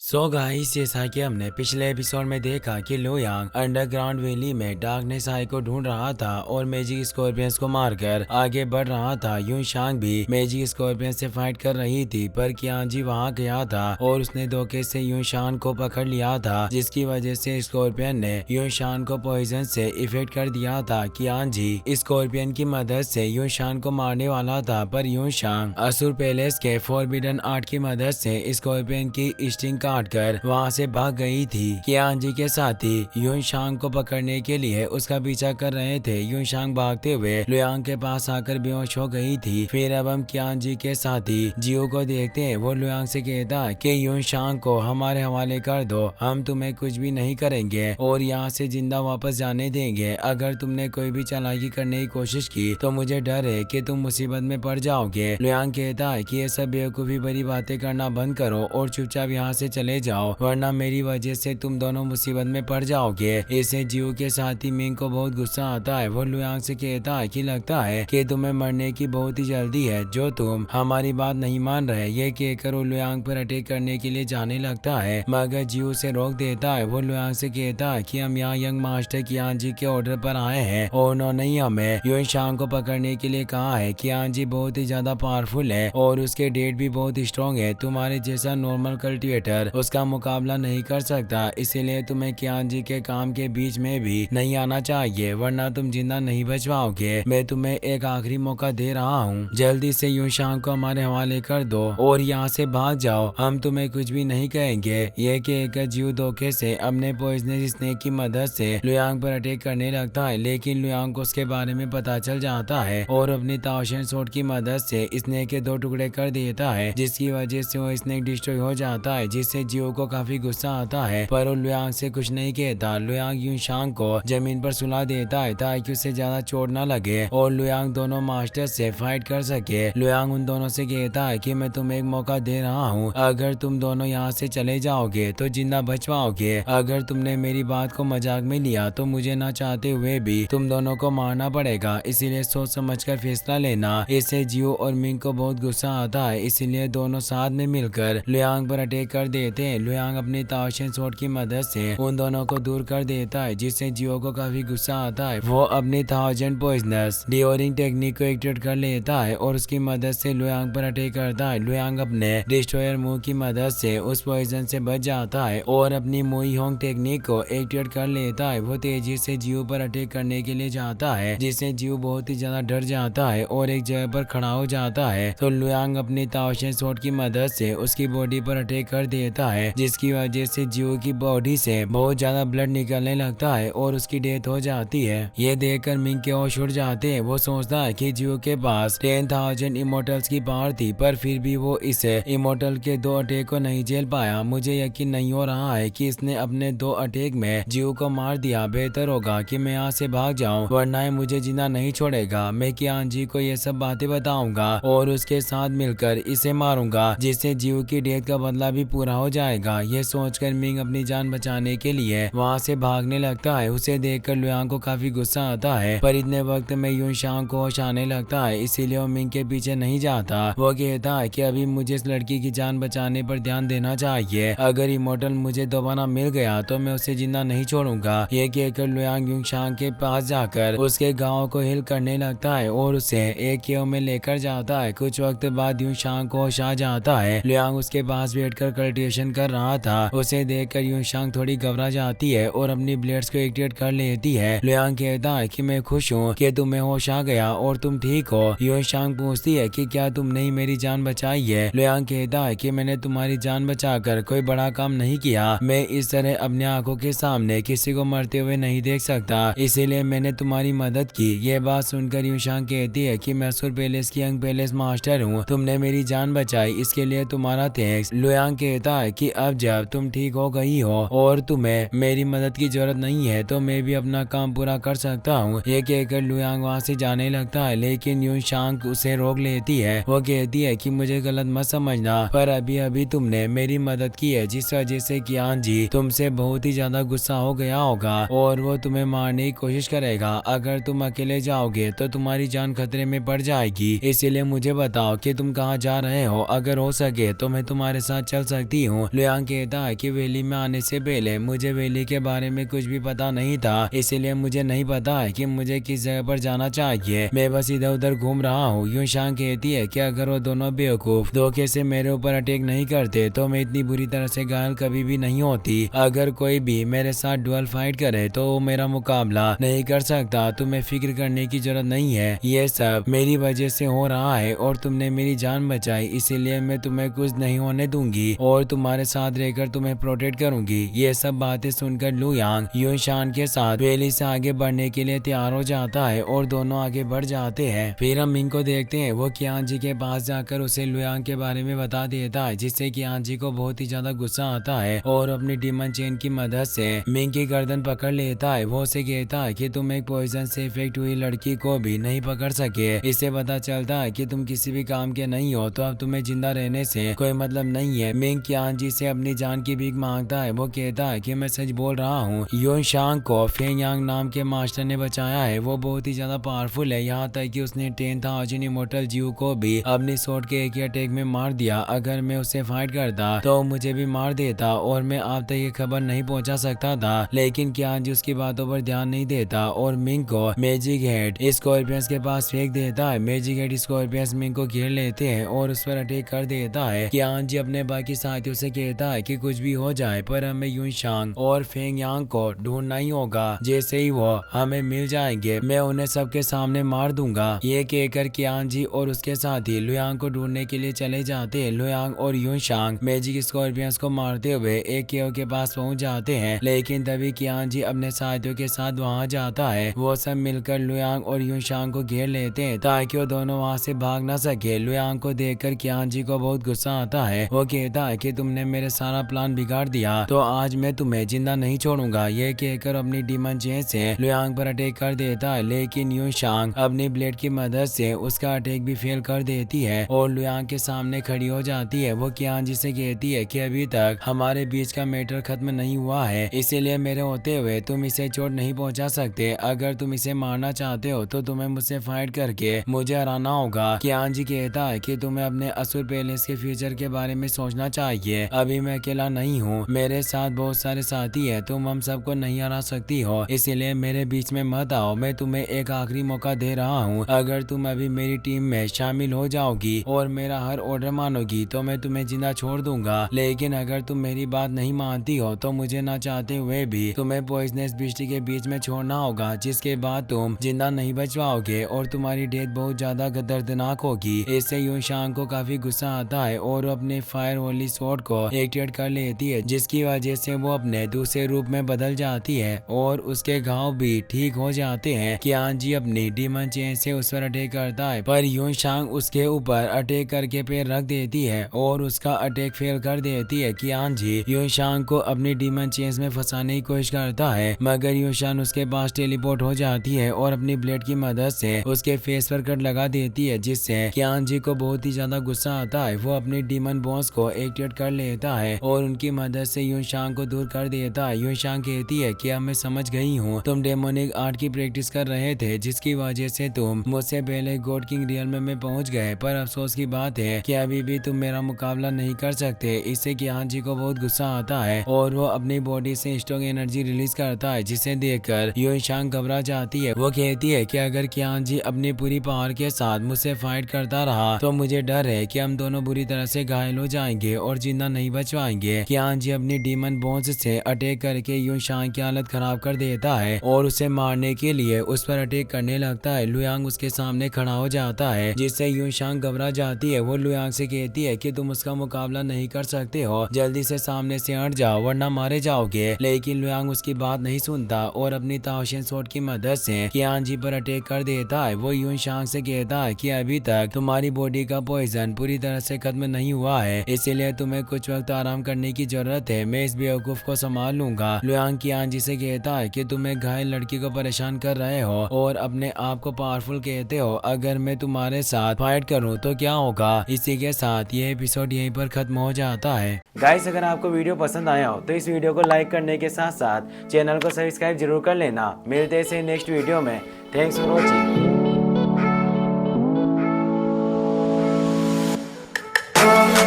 Guys, जैसा कि हमने पिछले एपिसोड में देखा कि लो यांग अंडरग्राउंड वैली में डार्कनेस आई को ढूंढ रहा था और मैजिक स्कॉर्पियंस को मारकर आगे बढ़ रहा था। यून शांग भी मैजिक स्कॉर्पियन से फाइट कर रही थी, पर कियांजी वहां गया था और उसने धोखे से यून शांग को पकड़ लिया था, जिसकी वजह से स्कॉर्पियन ने यून शांग को पॉइजन से इफेक्ट कर दिया था। कियांजी स्कॉर्पियन की मदद से यून शांग को मारने वाला था, पर यून शांग असुर पैलेस के फॉरबिडन आर्ट की मदद से स्कॉर्पियन की स्टिंग काट कर वहाँ से भाग गई थी। कियांजी के साथी यून शांग को पकड़ने के लिए उसका पीछा कर रहे थे। यून शांग भागते हुए लुयांग के पास आकर बेहोश हो गई थी। फिर अब हम कियांजी के साथी जियो को देखते हैं। वो लुयांग से कहता है कि यून शांग को हमारे हवाले कर दो, हम तुम्हें कुछ भी नहीं करेंगे और यहाँ से जिंदा वापस जाने देंगे। अगर तुमने कोई भी चालाकी करने की कोशिश की तो मुझे डर है कि तुम मुसीबत में पड़ जाओगे। लुयांग कहता है कि ये सब बेवकूफी भरी बातें करना बंद करो और चुपचाप यहाँ से चले जाओ, वरना मेरी वजह से तुम दोनों मुसीबत में पड़ जाओगे। इससे जियो के साथी मिंग को बहुत गुस्सा आता है। वो लुयांग से कहता है कि लगता है कि तुम्हें मरने की बहुत ही जल्दी है, जो तुम हमारी बात नहीं मान रहे। ये कहकर वो लुयांग पर अटैक करने के लिए जाने लगता है, मगर जियो से रोक देता है। वो लुयांग से कहता है कि हम यहाँ यंग मास्टर कियांजी के ऑर्डर पर आए हैं और उन्होंने हमें यून शांग को पकड़ने के लिए कहा है। कियांजी बहुत ही ज्यादा पावरफुल है और उसके डेट भी बहुत स्ट्रॉन्ग है। तुम्हारे जैसा नॉर्मल कल्टिवेटर उसका मुकाबला नहीं कर सकता, इसीलिए तुम्हें कियांजी के काम के बीच में भी नहीं आना चाहिए, वरना तुम जिंदा नहीं बच पाओगे। मैं तुम्हें एक आखिरी मौका दे रहा हूँ, जल्दी से यून शांग को हमारे हवाले कर दो और यहाँ से भाग जाओ, हम तुम्हें कुछ भी नहीं कहेंगे। ये कहकर जियो धोखे से अपने पॉइजनस स्नेक की मदद से लुयांग पर अटैक करने लगता है, लेकिन लुयांग को उसके बारे में पता चल जाता है और अपनी ताओशन सोट की मदद से स्नेक के 2 टुकड़े कर देता है, जिसकी वजह से वो स्नेक डिस्ट्रॉय हो जाता है, जिससे जियो को काफी गुस्सा आता है। पर वो लुयांग से कुछ नहीं कहता। लुयांग यून शांग को जमीन पर सुला देता है ताकि उसे ज्यादा चोट न लगे और लुयांग दोनों मास्टर से फाइट कर सके। लुयांग उन दोनों से कहता है कि मैं तुम्हें एक मौका दे रहा हूँ, अगर तुम दोनों यहाँ से चले जाओगे तो जिंदा बच पाओगे। अगर तुमने मेरी बात को मजाक में लिया तो मुझे ना चाहते हुए भी तुम दोनों को मारना पड़ेगा, इसीलिए सोच समझ कर फैसला लेना। इससे जियो और मिंग को बहुत गुस्सा आता है, इसीलिए दोनों साथ में मिलकर लुयांग पर अटैक कर देते हैं। लुयांग अपनी ताओशन सोट की मदद से उन दोनों को दूर कर देता है, जिससे जियो को काफी गुस्सा आता है। वो अपनी 1000 पॉइजनस डिओरिंग टेक्निक को एक्टिवेट कर लेता है और उसकी मदद से लुयांग पर अटैक करता है। लुयांग अपने डिस्ट्रॉयर मूव की मदद से उस पॉइजन से बच जाता है और अपनी मुई होंग टेक्निक को एक्टिवेट कर लेता है। वो तेजी से जियो पर अटैक करने के लिए जाता है, जिससे जियो बहुत ही ज्यादा डर जाता है और एक जगह पर खड़ा हो जाता है। तो लुयांग अपनी ताओशन सोट की मदद से उसकी बॉडी पर अटैक कर देता है, जिसकी वजह से जियो की बॉडी से बहुत ज्यादा ब्लड निकलने लगता है और उसकी डेथ हो जाती है। ये देखकर मिंग के होश उड़ जाते हैं। वो सोचता है कि जियो के पास 10,000 इमोर्टल्स की पावर थी, पर फिर भी वो इस इमोर्टल के 2 अटैक को नहीं झेल पाया। मुझे यकीन नहीं हो रहा है कि इसने अपने 2 अटैक में जियो को मार दिया। बेहतर होगा कि मैं यहाँ से भाग जाऊँ, वरना ये मुझे जिंदा नहीं छोड़ेगा। मैं कियांजी को ये सब बातें बताऊंगा और उसके साथ मिलकर इसे मारूंगा, जिससे जियो की डेथ का बदला भी पूरा हो जाएगा। ये सोचकर मिंग अपनी जान बचाने के लिए वहाँ से भागने लगता है। उसे देखकर लुयांग को काफी गुस्सा आता है, पर इतने वक्त में यून शांग को होश आने लगता है, इसीलिए वो मिंग के पीछे नहीं जाता। वो कहता है कि अभी मुझे इस लड़की की जान बचाने पर ध्यान देना चाहिए। अगर इमोर्टल मुझे दोबारा मिल गया तो मैं उसे जिंदा नहीं छोड़ूंगा। ये कहकर लुयांग यून शांग के पास जाकर उसके गाँव को हिल करने लगता है और उसे एक केव में लेकर जाता है। कुछ वक्त बाद यून शांग को होश आ जाता है। लुयांग उसके पास बैठकर कल्टिवेशन कर रहा था। उसे देखकर यून शांग थोड़ी घबरा जाती है और अपनी ब्लेड्स को एक्टिवेट कर लेती है। लुयांग कहता है कि मैं खुश हूँ कि तुम्हें होश आ गया और तुम ठीक हो। यून शांग पूछती है कि क्या तुमने ही मेरी जान बचाई है। लुयांग कहता है कि मैंने तुम्हारी जान बचाकर कोई बड़ा काम नहीं किया। मैं इस तरह अपनी आंखों के सामने किसी को मरते हुए नहीं देख सकता, इसीलिए मैंने तुम्हारी मदद की। ये बात सुनकर यून शांग कहती है कि मैं असुर पैलेस की यंग पैलेस मास्टर हूँ, तुमने मेरी जान बचाई, इसके लिए तुम्हारा थैंक्स। लुयांग कहता है कि अब जब तुम ठीक हो गई हो और तुम्हें मेरी मदद की जरूरत नहीं है तो मैं भी अपना काम पूरा कर सकता हूँ। ये कहकर लुयांग वहाँ से जाने लगता है, लेकिन यून शांग उसे रोक लेती है। वो कहती है कि मुझे गलत मत समझना, पर अभी अभी तुमने मेरी मदद की है, जिस वजह से कियांजी तुमसे बहुत ही ज्यादा गुस्सा हो गया होगा और वो तुम्हें मारने की कोशिश करेगा। अगर तुम अकेले जाओगे तो तुम्हारी जान खतरे में पड़ जाएगी, इसीलिए मुझे बताओ कि तुम कहाँ जा रहे हो। अगर हो सके तो मैं तुम्हारे साथ चल सकती हूँ। हूँ। लुयांग कहता है कि वैली में आने से पहले मुझे वैली के बारे में कुछ भी पता नहीं था, इसीलिए मुझे नहीं पता है कि मुझे किस जगह पर जाना चाहिए। मैं बस इधर उधर घूम रहा हूँ। यूशांग कहती है कि अगर वो दोनों बेवकूफ धोखे से मेरे ऊपर अटैक नहीं करते तो मैं इतनी बुरी तरह से घायल कभी भी नहीं होती। अगर कोई भी मेरे साथ डुअल फाइट करे तो वो मेरा मुकाबला नहीं कर सकता। तुम्हें फिक्र करने की जरूरत नहीं है, ये सब मेरी वजह से हो रहा है और तुमने मेरी जान बचाई, इसीलिए मैं तुम्हें कुछ नहीं होने दूंगी और तुम्हारे साथ रहकर तुम्हें प्रोटेक्ट करूंगी। ये सब बातें सुनकर लुयांग यूशान के साथ वैली से आगे बढ़ने के लिए तैयार हो जाता है और दोनों आगे बढ़ जाते हैं। फिर हम मिंग को देखते हैं, वो कियान जी के पास जाकर उसे लुयांग के बारे में बता देता है, जिससे कियान जी को बहुत ही ज्यादा गुस्सा आता है और अपनी डीमन चेन की मदद से मिंग की गर्दन पकड़ लेता है। वो उसे कहता है कि तुम एक पॉइजन से इफेक्ट हुई लड़की को भी नहीं पकड़ सके। इससे पता चलता है कि तुम किसी भी काम के नहीं हो, तो अब तुम्हें जिंदा रहने से कोई मतलब नहीं है। मिंग कियान जी से अपनी जान की भीख मांगता है। वो कहता है कि मैं सच बोल रहा हूँ, यूशांग को फेंग यांग नाम के मास्टर ने बचाया है। वो बहुत ही ज्यादा पावरफुल है, यहाँ तक कि उसने 10,000 इमोर्टल जीव को भी अपनी स्वॉर्ड के एक ही अटैक में मार दिया। अगर मैं उससे फाइट करता तो मुझे भी मार देता और मैं आप तक ये खबर नहीं पहुंचा सकता था। लेकिन कियान जी उसकी बातों पर ध्यान नहीं देता और मिंग को मैजिक हेड स्कॉर्पियंस के पास फेंक देता है। मैजिक हेड स्कॉर्पियंस मिंग को घेर लेते हैं और उस पर अटैक कर देता है। कियान जी अपने बाकी साथियों से कहता है कि कुछ भी हो जाए पर हमें यूशांग और फेंग यांग को ढूंढना ही होगा। जैसे ही वो हमें मिल जाएंगे मैं उन्हें सबके सामने मार दूंगा। ये कहकर कियान जी और उसके साथी लुयांग को ढूंढने के लिए चले जाते हैं। लुयांग और यूशांग मैजिक स्कॉर्पियंस को मारते हुए एक केव के पास पहुंच जाते हैं, लेकिन तभी कियान जी अपने साथियों के साथ वहां जाता है। वो सब मिलकर लुयांग और यूशांग को घेर लेते हैं ताकि वो दोनों वहां से भाग ना सके। लुयांग को देखकर कियान जी को बहुत गुस्सा आता है। वो कहता है कि तुमने मेरे सारा प्लान बिगाड़ दिया, तो आज मैं तुम्हें जिंदा नहीं छोड़ूंगा। ये कहकर अपनी डीमन चेन से लुयांग पर अटैक कर देता है, लेकिन यूशांग अपनी ब्लेड की मदद से उसका अटैक भी फेल कर देती है और लुयांग के सामने खड़ी हो जाती है। वो कियान जी से कहती है कि अभी तक हमारे बीच का मैटर खत्म नहीं हुआ है, इसीलिए मेरे होते हुए तुम इसे चोट नहीं पहुंचा सकते। अगर तुम इसे मारना चाहते हो तो तुम्हें मुझसे फाइट करके मुझे हराना होगा। कियान जी कहता है कि तुम्हें अपने असुर पैलेस के फ्यूचर के बारे में सोचना चाहिए। अभी मैं अकेला नहीं हूँ, मेरे साथ बहुत सारे साथी है। तुम हम सबको नहीं हरा सकती हो, इसीलिए मेरे बीच में मत आओ। मैं तुम्हें एक आखिरी मौका दे रहा हूँ, अगर तुम अभी मेरी टीम में शामिल हो जाओगी और मेरा हर ऑर्डर मानोगी तो मैं तुम्हें जिंदा छोड़ दूंगा। लेकिन अगर तुम मेरी बात नहीं मानती हो तो मुझे ना चाहते हुए भी तुम्हें पॉइजनस बिस्टी के बीच में छोड़ना होगा, जिसके बाद तुम जिंदा नहीं बच पाओगे और तुम्हारी डेथ बहुत ज्यादा दर्दनाक होगी। इससे यूशांग को काफी गुस्सा आता है और अपने फायर होली स्वॉर्ड को एक्टिवेट कर लेती है, जिसकी वजह से वो अपने दूसरे रूप में बदल जाती है और उसके घाव भी ठीक हो जाते हैं। कियान जी अपनी डीमन चेन से उस पर अटैक करता है, पर यूशांग उसके ऊपर अटैक करके पैर रख देती है और उसका अटैक फेल कर देती है। कियान जी यूशांग को अपनी डीमन चेन में फंसाने की कोशिश करता है, मगर यूशांग उसके पास टेलीपोर्ट हो जाती है और अपनी ब्लेड की मदद से उसके फेस पर कट लगा देती है, जिससे कियान जी को बहुत ही ज्यादा गुस्सा आता है। वो अपनी डीमन बॉस को एक्टिवेट कर लेता है और उनकी मदद से यूशांग को दूर कर देता है। यूशांग कहती है कि अब मैं समझ गई हूँ, तुम डेमोनिक आर्ट की प्रैक्टिस कर रहे थे, जिसकी वजह से तुम मुझसे पहले गॉड किंग रियल्म में पहुंच गए, पर अफसोस की बात है कि अभी भी तुम मेरा मुकाबला नहीं कर सकते। इससे कियान जी को बहुत गुस्सा आता है और वो अपनी बॉडी से स्ट्रॉन्ग एनर्जी रिलीज करता है, जिसे देखकर यूशांग घबरा जाती है। वो कहती है कि अगर कियान जी अपनी पूरी पावर के साथ मुझसे फाइट करता रहा तो मुझे डर है कि हम दोनों बुरी तरह से घायल हो जाएंगे और जिंदा नहीं बच पाएंगे। कियान जी अपनी डीमन बॉन्स से अटैक करके यूशांग की हालत खराब कर देता है और उसे मारने के लिए उस पर अटैक करने लगता है। लुयांग उसके सामने खड़ा हो जाता है, जिससे यूशांग घबरा जाती है। वो लुयांग से कहती है कि तुम उसका मुकाबला नहीं कर सकते हो, जल्दी से सामने से हट जाओ वरना मारे जाओगे। लेकिन लुयांग उसकी बात नहीं सुनता और अपनी ताओशिन स्वॉर्ड की मदद से कियान जी पर अटैक कर देता है। वो यूशांग से कहता है कि अभी तक तुम्हारी बॉडी का पॉइजन पूरी तरह से खत्म नहीं हुआ है, इसीलिए तुम्हें कुछ वक्त आराम करने की जरूरत है। मैं इस बेवकूफ को संभाल लूंगा। लुयांग कियान जी से कहता है कि तुम एक घायल लड़की को परेशान कर रहे हो और अपने आप को पावरफुल कहते हो, अगर मैं तुम्हारे साथ फाइट करूं तो क्या होगा। इसी के साथ ये एपिसोड यहीं पर खत्म हो जाता है। गाइस, अगर आपको वीडियो पसंद आया हो तो इस वीडियो को लाइक करने के साथ साथ चैनल को सब्सक्राइब जरूर कर लेना। मिलते हैं नेक्स्ट वीडियो में। Thanks for watching.